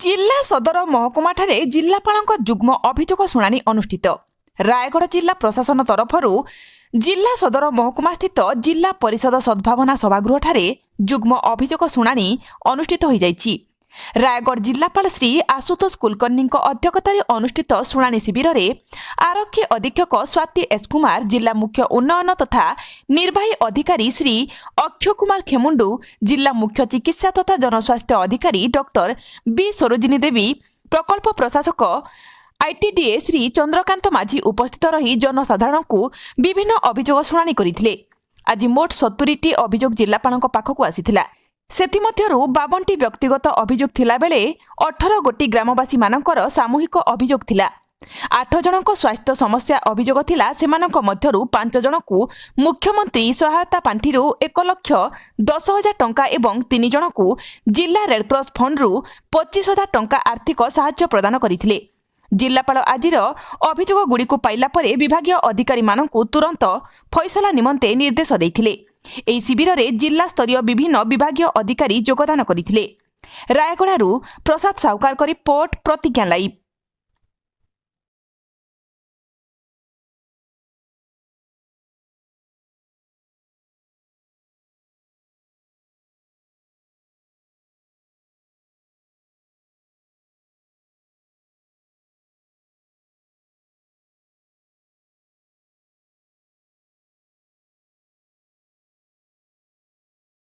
जिला सदर महकुमाଠାରେ जिल्लापालଙ୍କ जुग्म अभियोग शुणाणी अनुष्ठित। रायगढ़ जिला प्रशासन तरफରୁ जिला सदर महकुमा स्थित जिला परिषद सद्भावना सभागृहଠାରେ जुग्म अभियोग शुणाणी अनुष्ठित हो जाइछि। रायगढ़ जिलापाल श्री आशुतोष कुलकर्णी अध्यक्षतार अनुष्ठित शुणाणी शिविर में आरक्षी अधीक्षक स्वाति एस कुमार, जिला मुख्य उन्नयन तथा निर्वाही अधिकारी श्री अक्षय कुमार खेमुंडू, जिला मुख्य चिकित्सा तथा जनस्वास्थ्य अधिकारी डॉक्टर बी सरोजिनी देवी, प्रकल्प प्रशासक आईटीडीए श्री चंद्रकांत माझी उपस्थित रही जनसाधारण को विभिन्न अभियोग शुणाणी करथिले। आज मोट 70टी अभियोग जिलापालଙ୍କ पाखକୁ आसीथिला। सेथिमध्यरु 52टी व्यक्तिगत अभियोग थिला बेले 18 गोटी ग्रामवासी मानकर सामूहिक अभियोग थिला। 8 जनक स्वास्थ्य समस्या अभियोग थिला। सेमानक मध्यरु 5 जनकु मुख्यमंत्री सहायता पांठिरु 1,10,000 टंका एवं 3 जनकु जिला रेडक्रॉस फंडरु 25,000 टंका आर्थिक सहायता प्रदान करिथिले। जिलापाल आजिर अभियोग गुड़िक पाइला परे विभागीय अधिकारी मानकु तुरंत फैसला निमंते निर्देश देइथिले। एही शिविर में जिला स्तरीय विभिन्न विभागीय अधिकारी योगदान करथिले। रायगढ़ प्रसाद साहुकार रिपोर्ट प्रतिज्ञा लाइव।